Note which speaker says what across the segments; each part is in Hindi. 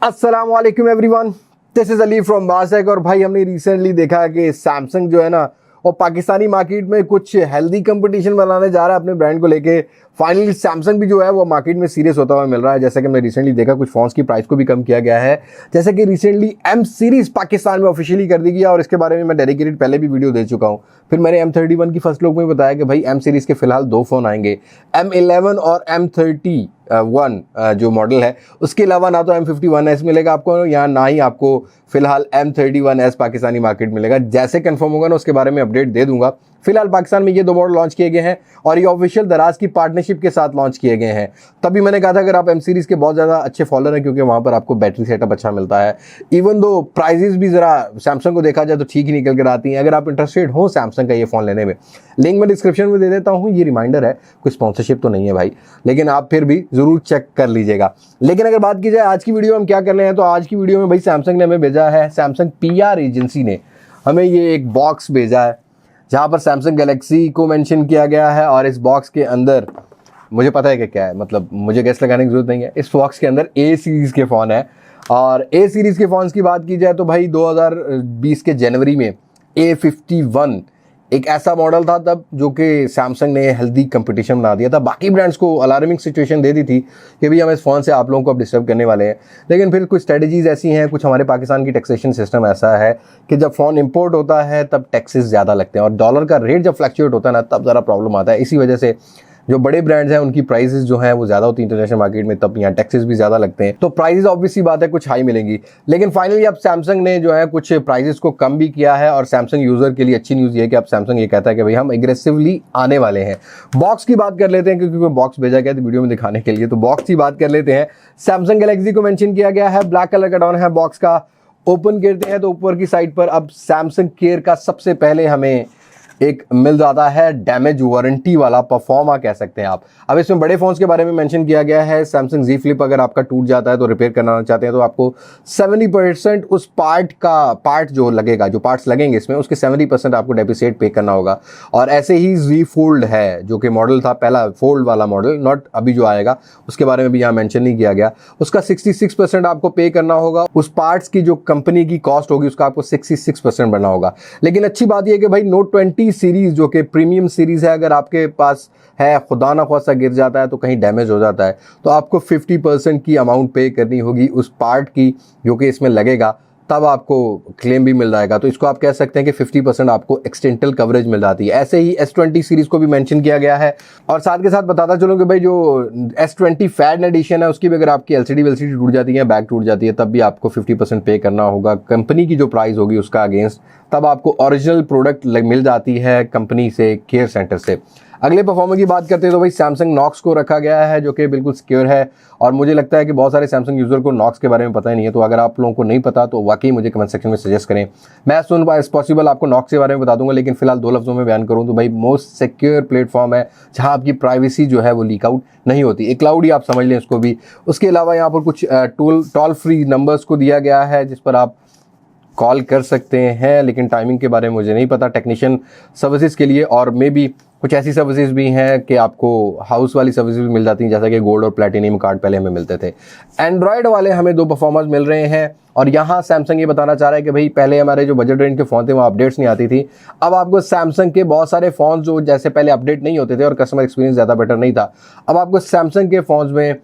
Speaker 1: अस्सलाम वालेकुम everyone, this is Ali from Mastek. और भाई हमने रिसेंटली देखा कि सैमसंग जो है ना वो पाकिस्तानी मार्केट में कुछ हेल्दी कंपटीशन बनाने जा रहा है अपने ब्रांड को लेके। फाइनली सैमसंग भी जो है वो मार्केट में सीरियस होता हुआ मिल रहा है। जैसा कि हमने रिसेंटली देखा कुछ फोन्स की प्राइस को भी कम किया गया है। जैसे कि रिसेंटली एम सीरीज पाकिस्तान में ऑफिशियली कर दी गई और इसके बारे में मैं डेडिकेटेड पहले भी वीडियो दे चुका हूँ। फिर मैंने M31 की फर्स्ट लुक में बताया कि भाई एम सीरीज के फिलहाल दो फ़ोन आएंगे, M11 और M31 जो मॉडल है। उसके अलावा ना तो M51S मिलेगा आपको या ना ही आपको फिलहाल M31S पाकिस्तानी मार्केट मिलेगा। जैसे कंफर्म होगा ना उसके बारे में अपडेट दे दूंगा। फिलहाल पाकिस्तान में ये दो मॉडल लॉन्च किए गए हैं और ये ऑफिशियल दराज की पार्टनरशिप के साथ लॉन्च किए गए हैं। तभी मैंने कहा था अगर आप एम सीरीज के बहुत ज़्यादा अच्छे फॉलोअर हैं, क्योंकि वहाँ पर आपको बैटरी सेटअप अच्छा मिलता है, इवन दो प्राइजेस भी ज़रा सैमसंग को देखा जाए तो ठीक ही निकल कर आती हैं। अगर आप इंटरेस्टेड हो सैमसंग का ये फ़ोन लेने में, लिंक मैं डिस्क्रिप्शन में दे देता हूँ। ये रिमाइंडर है, कोई स्पॉन्सरशिप तो नहीं है भाई, लेकिन आप फिर भी ज़रूर चेक कर लीजिएगा। लेकिन अगर बात की जाए आज की वीडियो में हम क्या करने हैं, तो आज की वीडियो में भाई सैमसंग ने हमें भेजा है, सैमसंग PR एजेंसी ने हमें ये एक बॉक्स भेजा है जहाँ पर सैमसंग गैलेक्सी को मेंशन किया गया है। और इस बॉक्स के अंदर मुझे पता है कि क्या है, मतलब मुझे गेस लगाने की जरूरत नहीं है। इस बॉक्स के अंदर A सीरीज़ के फ़ोन है। और A सीरीज़ के फ़ोन्स की बात की जाए तो भाई 2020 के जनवरी में A51 एक ऐसा मॉडल था तब जो कि सैमसंग ने हेल्दी कंपटीशन बना दिया था। बाकी ब्रांड्स को अलार्मिंग सिचुएशन दे दी थी कि भाई हम इस फ़ोन से आप लोगों को अब डिस्टर्ब करने वाले हैं। लेकिन फिर कुछ स्ट्रेटजीज ऐसी हैं, कुछ हमारे पाकिस्तान की टैक्सेशन सिस्टम ऐसा है कि जब फ़ोन इंपोर्ट होता है तब टैक्सेस ज़्यादा लगते हैं और डॉलर का रेट जब फ्लक्चुएट होता है ना तब ज़रा प्रॉब्लम आता है। इसी वजह से जो बड़े ब्रांड्स हैं उनकी प्राइसेस जो हैं वो ज़्यादा होती है इंटरनेशनल मार्केट में, तब यहाँ टैक्सेस भी ज़्यादा लगते हैं, तो प्राइसेस ऑब्वियसली बात है कुछ हाई मिलेंगी। लेकिन फाइनली अब सैमसंग ने जो है कुछ प्राइसेस को कम भी किया है। और सैमसंग यूज़र के लिए अच्छी न्यूज़ ये है कि अब सैमसंग ये कहता है कि भाई हम एग्रेसिवली आने वाले हैं। बॉक्स की बात कर लेते हैं, क्योंकि बॉक्स भेजा गया था वीडियो में दिखाने के लिए, तो बॉक्स की बात कर लेते हैं। सैमसंग गैलेक्सी को मेंशन किया गया है, ब्लैक कलर का डाउन है बॉक्स का। ओपन करते हैं तो ऊपर की साइड पर अब सैमसंग केयर का सबसे पहले हमें एक मिल जाता है डैमेज वारंटी वाला परफॉर्मा कह सकते हैं आप। अब इसमें बड़े फोन्स के बारे में मेंशन किया गया है। सैमसंग Z Flip अगर आपका टूट जाता है तो रिपेयर कराना चाहते हैं तो आपको 70% उस पार्ट जो लगेगा, जो पार्ट्स लगेंगे इसमें, उसके 70% आपको डेप्रिसिएट पे करना होगा। और ऐसे ही Z Fold है जो कि मॉडल था पहला फोल्ड वाला मॉडल, नॉट अभी जो आएगा, उसके बारे में भी यहाँ मेंशन नहीं किया गया। उसका 66% आपको पे करना होगा। उस पार्ट्स की जो कंपनी की कॉस्ट होगी उसका आपको 66% भरना होगा। लेकिन अच्छी बात यह है कि भाई Note 20 सीरीज जो कि प्रीमियम सीरीज है, अगर आपके पास है, खुदा ना ख्वास्ता गिर जाता है तो कहीं डैमेज हो जाता है तो आपको 50% की अमाउंट पे करनी होगी उस पार्ट की जो कि इसमें लगेगा, तब आपको क्लेम भी मिल जाएगा। तो इसको आप कह सकते हैं कि 50% आपको एक्सटेंटल कवरेज मिल जाती है। ऐसे ही S20 सीरीज को भी मेंशन किया गया है। और साथ के साथ बताता चलूँ कि भाई जो S20 फैड एडिशन है उसकी भी अगर आपकी LCD वेलसीडी टूट जाती है, बैक टूट जाती है, तब भी आपको 50% पे करना होगा कंपनी की जो प्राइस होगी उसका अगेंस्ट, तब आपको ओरिजिनल प्रोडक्ट मिल जाती है कंपनी से, केयर सेंटर से। अगले परफॉर्मेंस की बात करते हैं तो भाई सैमसंग नॉक्स को रखा गया है जो कि बिल्कुल सिक्योर है। और मुझे लगता है कि बहुत सारे सैमसंग यूज़र को नॉक्स के बारे में पता ही नहीं है, तो अगर आप लोगों को नहीं पता तो वाकई मुझे कमेंट सेक्शन में सजेस्ट करें। मैं सुन एज पॉसिबल आपको नॉक्स के बारे में बता दूंगा, लेकिन फिलहाल 2 लफ्ज़ों में बयान करूँ तो भाई मोस्ट सिक्योर प्लेटफॉर्म है जहाँ आपकी प्राइवेसी जो है वो लीक आउट नहीं होती। एक क्लाउड ही आप समझ लें इसको भी। उसके अलावा यहाँ पर कुछ टोल फ्री नंबर्स को दिया गया है जिस पर आप कॉल कर सकते हैं, लेकिन टाइमिंग के बारे में मुझे नहीं पता, टेक्नीशियन सर्विसेज के लिए। और मे बी कुछ ऐसी सर्विसेज भी हैं कि आपको हाउस वाली सर्विसेज भी मिल जाती हैं, जैसा कि गोल्ड और प्लैटिनम कार्ड पहले हमें मिलते थे। एंड्रॉयड वाले हमें 2 परफॉर्मर्स मिल रहे हैं। और यहाँ सैमसंग ये बताना चाह रहा है कि भाई पहले हमारे जो बजट रेंज के फ़ोन थे वहाँ अपडेट्स नहीं आती थी। अब आपको सैमसंग के बहुत सारे फ़ोन जो जैसे पहले अपडेट नहीं होते थे और कस्टमर एक्सपीरियंस ज़्यादा बेटर नहीं था, अब आपको सैमसंग के फ़ोन्स में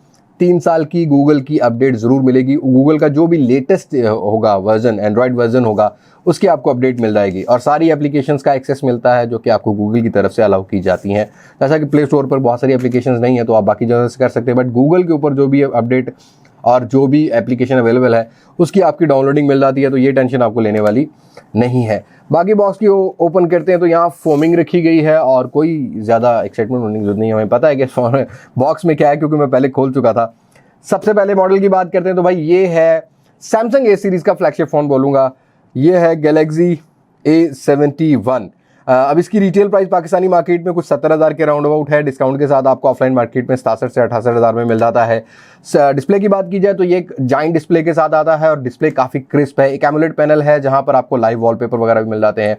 Speaker 1: 3 साल की गूगल की अपडेट ज़रूर मिलेगी। गूगल का जो भी लेटेस्ट होगा वर्जन, एंड्रॉयड वर्जन होगा, उसकी आपको अपडेट मिल जाएगी। और सारी एप्लीकेशंस का एक्सेस मिलता है जो कि आपको गूगल की तरफ से अलाउ की जाती हैं। जैसा कि प्ले स्टोर पर बहुत सारी एप्लीकेशंस नहीं है तो आप बाकी जगह से कर सकते हैं, बट गूगल के ऊपर जो भी अपडेट और जो भी एप्लीकेशन अवेलेबल है उसकी आपकी डाउनलोडिंग मिल जाती है, तो ये टेंशन आपको लेने वाली नहीं है। बाकी बॉक्स की ओपन करते हैं तो यहाँ फोमिंग रखी गई है और कोई ज़्यादा एक्साइटमेंट होने की जरूरत नहीं है। हमें पता है कि बॉक्स में क्या है, क्योंकि मैं पहले खोल चुका था। सबसे पहले मॉडल की बात करते हैं तो भाई ये है सैमसंग A सीरीज़ का फ्लैगशिप फ़ोन बोलूँगा, ये है गैलेक्सी A71। अब इसकी रिटेल प्राइस पाकिस्तानी मार्केट में कुछ 70,000 के राउंड अबाउट है। डिस्काउंट के साथ आपको ऑफलाइन मार्केट में 67 से 68,000 में मिल जाता है। डिस्प्ले की बात की जाए तो ये एक जाइंट डिस्प्ले के साथ आता है और डिस्प्ले काफ़ी क्रिस्प है। एक एमोलेड पैनल है जहाँ पर आपको लाइव वॉलपेपर वगैरह भी मिल जाते हैं।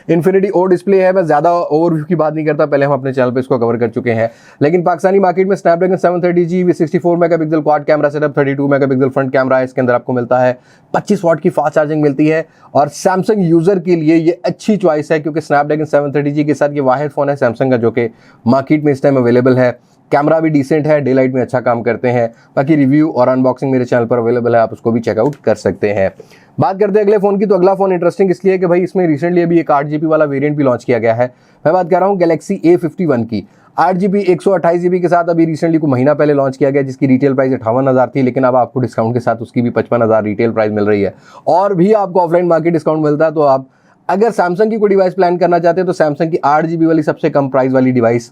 Speaker 1: इन्फिनिटी ओ डिस्प्ले है। मैं ज़्यादा ओवरव्यू की बात नहीं करता, पहले हम अपने चैनल पर इसको कवर कर चुके हैं। लेकिन पाकिस्तानी मार्केट में Snapdragon 730G with 64 megapixel quad camera setup, 32 megapixel front camera है। इसके अंदर आपको मिलता है 25 वाट की फास्ट चार्जिंग मिलती है और सैमसंग यूजर के लिए ये अच्छी चॉइस है क्योंकि स्नैपड्रैगन 730G के साथ ये वाहिद फोन है सैमसंग का जो कि मार्केट में इस टाइम अवेलेबल है। कैमरा भी डिसेंट है, डे लाइट में अच्छा काम करते हैं। बाकी रिव्यू और अनबॉक्सिंग मेरे चैनल पर अवेलेबल है, आप उसको भी चेकआउट कर सकते हैं। बात करते हैं अगले फोन की, तो अगला फोन इंटरेस्टिंग इसलिए कि भाई इसमें रिसेंटली अभी एक 8GB वाला वेरिएंट भी लॉन्च किया गया है। मैं बात कर रहा हूँ गैलेक्सी A51 की। 8GB 128GB के साथ अभी रिसेंटली को महीना पहले लॉन्च किया गया, जिसकी रिटेल प्राइस 58,000 थी, लेकिन अब आपको डिस्काउंट के साथ उसकी भी 55,000 रिटेल प्राइस मिल रही है। और भी आपको ऑफलाइन मार्केट डिस्काउंट मिलता है। तो आप अगर सैमसंग की कोई डिवाइस प्लान करना चाहते हैं तो सैमसंग की 8GB वाली सबसे कम प्राइस वाली डिवाइस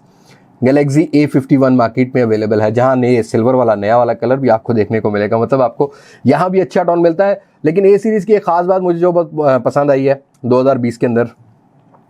Speaker 1: गैलेक्सी A51 मार्केट में अवेलेबल है, जहां नए सिल्वर वाला नया वाला कलर भी आपको देखने को मिलेगा। मतलब आपको यहाँ भी अच्छा टोन मिलता है। लेकिन A सीरीज़ की एक खास बात मुझे जो बहुत पसंद आई है 2020 के अंदर,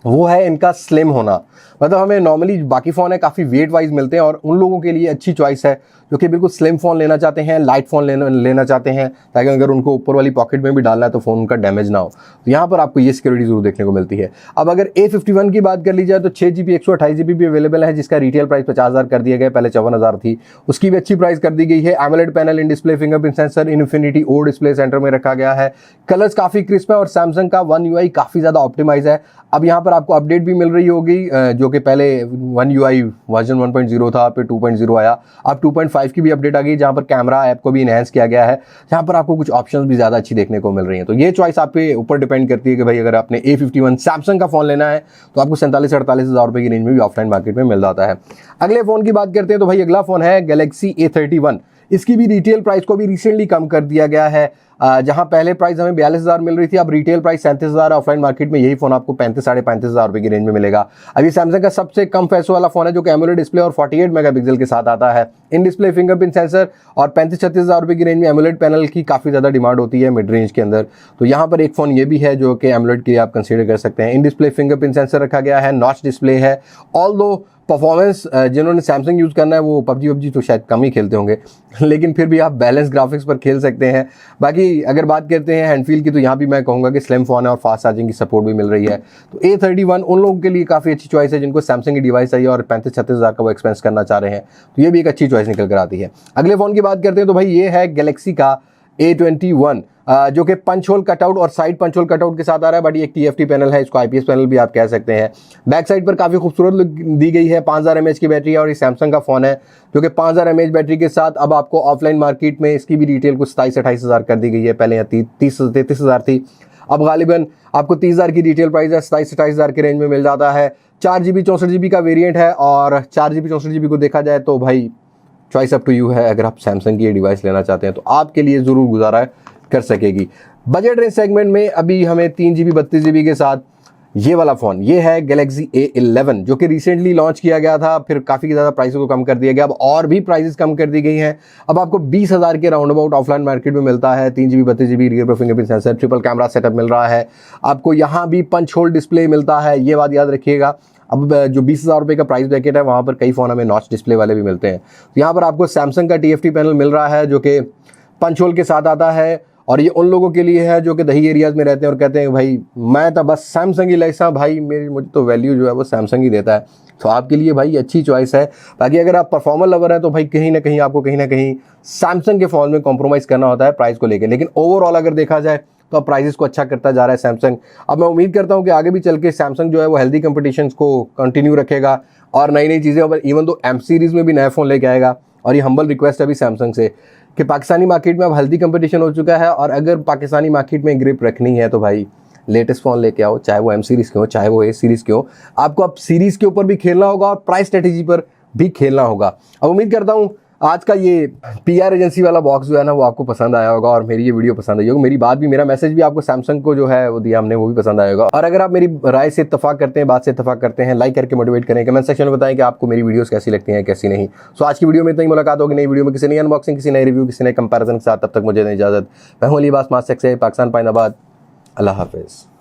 Speaker 1: वो है इनका स्लिम होना। मतलब हमें नॉर्मली बाकी फ़ोन है काफ़ी वेट वाइज मिलते हैं और उन लोगों के लिए अच्छी चॉइस है जो कि बिल्कुल स्लिम फ़ोन लेना चाहते हैं, लाइट फ़ोन लेना चाहते हैं, ताकि अगर उनको ऊपर वाली पॉकेट में भी डालना है तो फ़ोन उनका डैमेज ना हो। तो यहाँ पर आपको ये सिक्योरिटी जरूर देखने को मिलती है। अब अगर A51 की बात कर ली जाए तो 6GB 128GB भी अवेलेबल है, जिसका रिटेल प्राइस 50,000 कर दिया गया, पहले 54,000 थी। उसकी भी अच्छी प्राइस कर दी गई है। AMOLED panel, in display fingerprint sensor, infinity O display centre में रखा गया है। कलर्स काफ़ी क्रिस्प है और सैमसंग का One UI काफ़ी ज़्यादा ऑप्टिमाइज है। अब यहाँ पर आपको अपडेट भी मिल रही होगी, जो कि पहले One UI वर्जन 1.0 था, फिर 2.0 आया, अब 2.5 की भी अपडेट आ गई, जहाँ पर कैमरा ऐप को भी इनहेंस किया गया है, जहाँ पर आपको कुछ ऑप्शंस भी ज़्यादा अच्छी देखने को मिल रही हैं। तो ये चॉइस आप पे ऊपर डिपेंड करती है कि भाई अगर आपने A51 सैमसंग का फ़ोन लेना है तो आपको 47,000-48,000 रुपये की रेंज में भी ऑफलाइन मार्केट में मिल जाता है। अगले फ़ोन की बात करते हैं तो भाई अगला फ़ोन है गैलेक्सी A31। इसकी भी रिटेल प्राइस को भी रिसेंटली कम कर दिया गया है। जहां पहले प्राइस हमें 42,000 मिल रही थी, अब रिटेल प्राइस 37,000। ऑफलाइन मार्केट में यही फोन आपको 35-35,500 रुपये की रेंज में मिलेगा। अभी सैमसंग का सबसे कम पैसों वाला फोन है जो कि एमोलेड डिस्प्ले और 48 मेगापिक्सल के साथ आता है। इन डिस्प्ले फिंगरप्रिंट सेंसर और 35-36,000 रुपये की रेंज में एमोलेड पैनल की काफ़ी ज़्यादा डिमांड होती है मिड रेंज के अंदर। तो यहाँ पर एक फ़ोन ये भी है जो कि एमोलेड के लिए आप कंसीडर कर सकते हैं। इन डिस्प्ले फिंगरप्रिंट सेंसर रखा गया है, नॉच डिस्प्ले है। ऑल दो परफॉर्मेंस जिन्होंने सैमसंग यूज़ करना है वो पबजी तो शायद कम ही खेलते होंगे, लेकिन फिर भी आप बैलेंस ग्राफिक्स पर खेल सकते हैं। बाकी अगर बात करते हैं हैंडफील की तो यहाँ भी मैं कहूँगा कि स्लिम फ़ोन है और फास्ट चार्जिंग की सपोर्ट भी मिल रही है। तो A31 उन लोगों के लिए काफ़ी अच्छी चॉइस है जिनको सैमसंग की डिवाइस चाहिए और 35-36,000 का वो एक्सपेंस करना चाह रहे हैं, तो ये भी एक अच्छी चॉइस निकल कर आती है। अगले फ़ोन की बात करते हैं तो भाई ये है गैलेक्सी का A21, जो कि पंच होल कटआउट और साइड पंच होल कटआउट के साथ आ रहा है, बट ये एक TFT पैनल है, इसको IPS पैनल भी आप कह सकते हैं। बैक साइड पर काफ़ी खूबसूरत लुक दी गई है। 5000 mAh की बैटरी है और ये सैमसंग का फ़ोन है जो कि 5000 mAh बैटरी के साथ अब आपको ऑफलाइन मार्केट में इसकी भी रिटेल कुछ 27-28,000 कर दी गई है। पहले यहाँ 30-33,000 थी, अब गालिबन आपको 30,000 की रिटेल प्राइस है, 27-28,000 के रेंज में मिल जाता है। 4GB 64GB का वेरिएंट है और 4GB 64GB को देखा जाए तो भाई चॉइस अप टू यू है। अगर आप सैमसंग की ये डिवाइस लेना चाहते हैं तो आपके लिए ज़रूर गुजारा कर सकेगी। बजट रेंज सेगमेंट में अभी हमें 3GB 32GB के साथ ये वाला फ़ोन, ये है गैलेक्सी A11 जो कि रिसेंटली लॉन्च किया गया था, फिर काफ़ी ज़्यादा प्राइस को कम कर दिया गया, अब और भी प्राइसेस कम कर दी गई हैं। अब आपको 20,000 के राउंड अबाउट ऑफलाइन मार्केट में मिलता है। 3GB 32GB रियर पर fingerprint sensor, triple camera setup मिल रहा है। आपको यहाँ भी पंच होल डिस्प्ले मिलता है, ये बात याद रखिएगा। अब जो 20,000 रुपये का प्राइस ब्रैकेट है वहाँ पर कई फ़ोन हमें नॉच डिस्प्ले वाले भी मिलते हैं। तो यहाँ पर आपको सैमसंग का TFT पैनल मिल रहा है जो कि पंच होल के साथ आता है और ये उन लोगों के लिए है जो कि दही एरियाज़ में रहते हैं और कहते हैं भाई मैं तो बस सैमसंग ही लाइसा भाई, मुझे तो वैल्यू जो है वो सैमसंग ही देता है। तो आपके लिए भाई अच्छी चॉइस है। बाकी अगर आप परफॉर्मर लवर हैं तो भाई कहीं ना कहीं आपको सैमसंग के फ़ोन में कॉम्प्रोमाइज़ करना होता है प्राइस को लेकर। लेकिन ओवरऑल अगर देखा जाए तो अब प्राइसेस को अच्छा करता जा रहा है सैमसंग। अब मैं उम्मीद करता हूँ कि आगे भी चल के सैमसंग जो है वो हेल्दी कंपटीशंस को कंटिन्यू रखेगा और नई नई चीज़ें, और इवन दो M सीरीज़ में भी नया फ़ोन लेके आएगा। और ये हम्बल रिक्वेस्ट है अभी सैमसंग से कि पाकिस्तानी मार्केट में अब हेल्दी कंपटीशन हो चुका है और अगर पाकिस्तानी मार्केट में ग्रिप रखनी है तो भाई लेटेस्ट फ़ोन लेके आओ, चाहे वो M सीरीज़ के हो चाहे वो A सीरीज़ के हो। आपको अब सीरीज़ के ऊपर भी खेलना होगा और प्राइस स्ट्रेटेजी पर भी खेलना होगा। अब उम्मीद करता हूँ आज का ये PR एजेंसी वाला बॉक्स जो है ना वो आपको पसंद आया होगा और मेरी ये वीडियो पसंद आई होगी। मेरी बात भी, मेरा मैसेज भी आपको सैमसंग को जो है वो दिया हमने, वो भी पसंद आएगा। और अगर आप मेरी राय से इत्तेफाक करते हैं, बात से इत्तेफाक करते हैं, लाइक करके मोटिवेट करें, कमेंट सेक्शन में बताएं कि आपको मेरी वीडियोस कैसी लगती हैं कैसी नहीं। सो आज की वीडियो में इतनी मुलाकात होगी नई वीडियो में किसी नई अनबॉक्सिंग, किसी नए रिव्यू, किसी नए कंपैरिजन के साथ। तब तक मुझे इजाज़त। मैं हूं अली अब्बास मास्टेक से, पाकिस्तान, पाइनाबाद। अल्लाह हाफिज़।